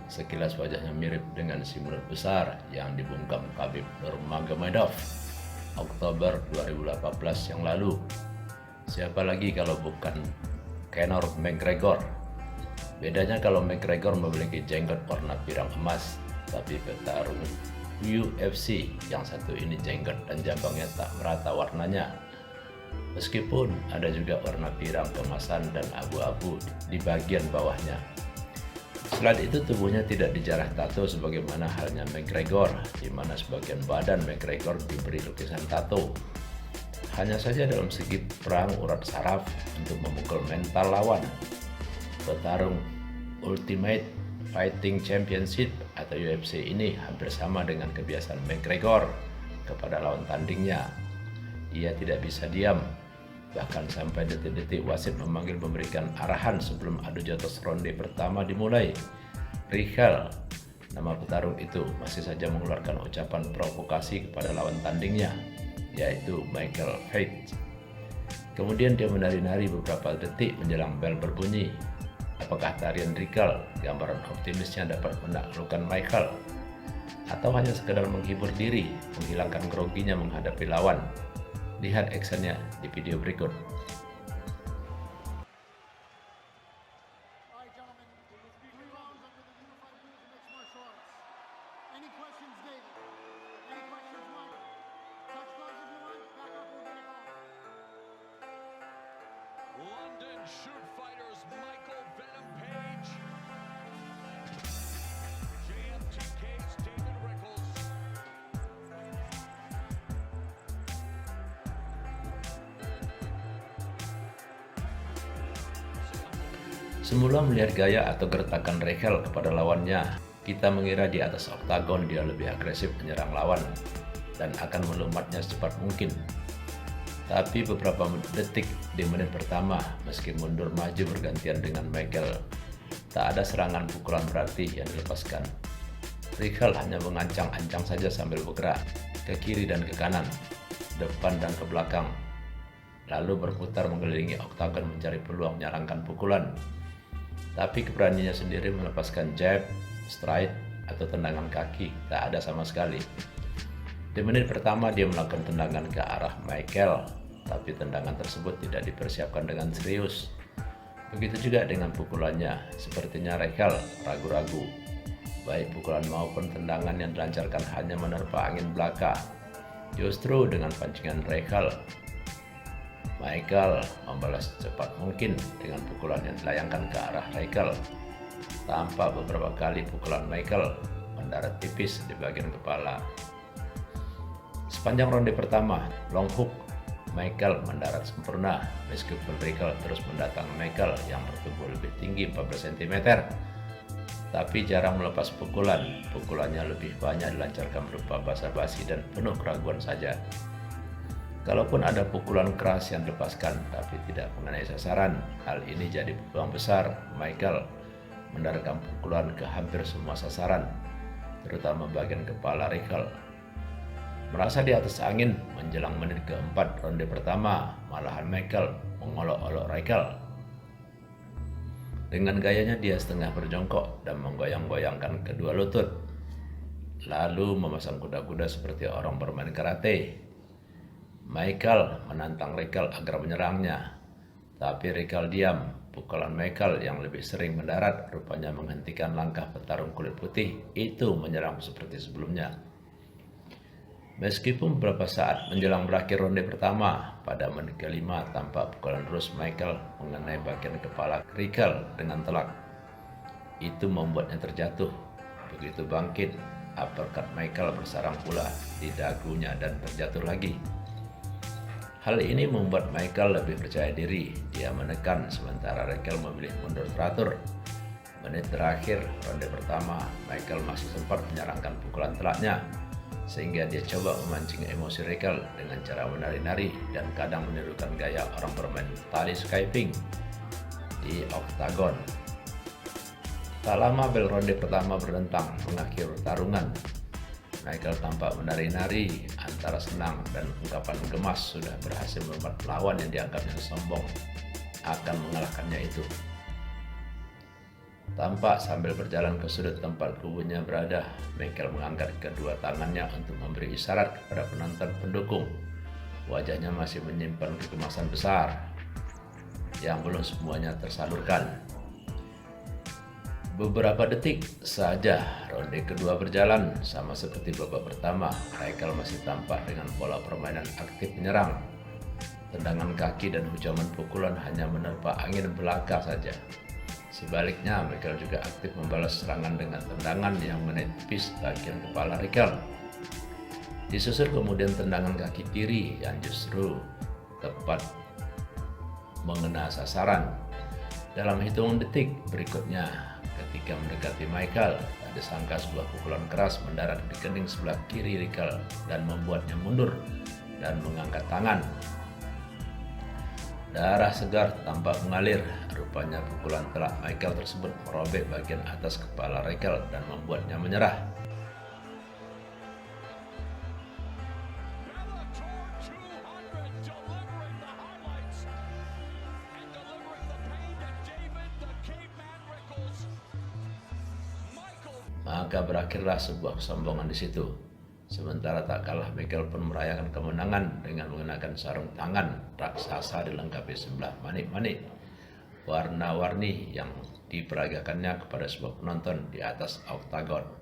Sekilas wajahnya mirip dengan si mulut besar yang dibungkam Khabib Nurmagomedov Oktober 2018 yang lalu. Siapa lagi kalau bukan Conor McGregor? Bedanya kalau McGregor memiliki jenggot warna pirang emas, tapi petarung UFC yang satu ini jenggot dan jambangnya tak merata warnanya. Meskipun ada juga warna pirang keemasan dan abu-abu di bagian bawahnya. Selain itu tubuhnya tidak dijarah tato sebagaimana halnya McGregor, di mana sebagian badan McGregor diberi lukisan tato. Hanya saja dalam segi perang urat saraf untuk memukul mental lawan. Petarung Ultimate Fighting Championship atau UFC ini hampir sama dengan kebiasaan McGregor kepada lawan tandingnya. Ia tidak bisa diam, bahkan sampai detik-detik wasit memanggil memberikan arahan sebelum adu jotos ronde pertama dimulai. Rickal, nama petarung itu, masih saja mengeluarkan ucapan provokasi kepada lawan tandingnya, yaitu Michael Page. Kemudian dia menari-nari beberapa detik menjelang bel berbunyi. Apakah tarian Rickal gambaran optimisnya dapat menaklukkan Michael? Atau hanya sekedar menghibur diri, menghilangkan groginya menghadapi lawan? Lihat actionnya di video berikut. London shoot fighters Michael Venom Page, JMTK's David Rickles. Semula melihat gaya atau gertakan Rickal kepada lawannya, kita mengira di atas oktagon dia lebih agresif menyerang lawan dan akan melumatnya secepat mungkin. Tapi beberapa detik di menit pertama, meski mundur maju bergantian dengan Michael, tak ada serangan pukulan berarti yang dilepaskan. Rickal hanya mengancang-ancang saja sambil bergerak ke kiri dan ke kanan, depan dan ke belakang, lalu berputar mengelilingi oktagon mencari peluang menyerangkan pukulan. Tapi keberaniannya sendiri melepaskan jab, strike, atau tendangan kaki tak ada sama sekali. Di menit pertama dia melakukan tendangan ke arah Michael, tapi tendangan tersebut tidak dipersiapkan dengan serius. Begitu juga dengan pukulannya, sepertinya Rickal ragu-ragu. Baik pukulan maupun tendangan yang dilancarkan hanya menerpa angin belaka. Justru dengan pancingan Rickal, Michael membalas secepat mungkin dengan pukulan yang dilayangkan ke arah Rickal. Tampak beberapa kali pukulan Michael mendarat tipis di bagian kepala. Sepanjang ronde pertama, long hook Michael mendarat sempurna, meskipun Rickal terus mendatang Michael yang bertubuh lebih tinggi 14 cm. Tapi jarang melepas pukulan, pukulannya lebih banyak dilancarkan berupa basa-basi dan penuh keraguan saja. Kalaupun ada pukulan keras yang dilepaskan tapi tidak mengenai sasaran, hal ini jadi peluang besar Michael mendaratkan pukulan ke hampir semua sasaran, terutama bagian kepala Rickal. Merasa di atas angin menjelang menit keempat ronde pertama, malahan Michael mengolok-olok Rickal. Dengan gayanya dia setengah berjongkok dan menggoyang-goyangkan kedua lutut, lalu memasang kuda-kuda seperti orang bermain karate. Michael menantang Rickal agar menyerangnya, tapi Rickal diam. Pukulan Michael yang lebih sering mendarat rupanya menghentikan langkah petarung kulit putih itu menyerang seperti sebelumnya. Meskipun beberapa saat menjelang berakhir ronde pertama, pada menit kelima tampak pukulan terus Michael mengenai bagian kepala Rickal dengan telak. Itu membuatnya terjatuh. Begitu bangkit, uppercut Michael bersarang pula di dagunya dan terjatuh lagi. Hal ini membuat Michael lebih percaya diri. Dia menekan sementara Rickal memilih mundur teratur. Menit terakhir ronde pertama, Michael masih sempat menyerangkan pukulan telaknya, sehingga dia coba memancing emosi Rickal dengan cara menari-nari dan kadang menirukan gaya orang bermain tali skydiving di oktagon. Tak lama bel ronde pertama berdentang mengakhiri pertarungan. Michael tampak menari-nari antara senang dan ungkapan gemas sudah berhasil membuat lawan yang dianggapnya sombong akan mengalahkannya itu. Tampak sambil berjalan ke sudut tempat kubunya berada, Michael mengangkat kedua tangannya untuk memberi isyarat kepada penonton pendukung. Wajahnya masih menyimpan kegemasan besar yang belum semuanya tersalurkan. Beberapa detik saja ronde kedua berjalan, sama seperti babak pertama. Michael masih tampak dengan pola permainan aktif menyerang. Tendangan kaki dan hujaman pukulan hanya menerpa angin belaka saja. Sebaliknya, Michael juga aktif membalas serangan dengan tendangan yang menepis bagian kepala Michael. Disusul kemudian tendangan kaki kiri yang justru tepat mengena sasaran. Dalam hitungan detik berikutnya, ketika mendekati Michael, tak disangka sebuah pukulan keras mendarat di kening sebelah kiri Michael dan membuatnya mundur dan mengangkat tangan. Darah segar tampak mengalir. Rupanya pukulan telak Michael tersebut merobek bagian atas kepala Michael dan membuatnya menyerah. Maka berakhirlah sebuah kesombongan di situ. Sementara tak kalah, Michael pun merayakan kemenangan dengan mengenakan sarung tangan raksasa dilengkapi 11 manik-manik warna-warni yang diperagakannya kepada sebuah penonton di atas oktagon.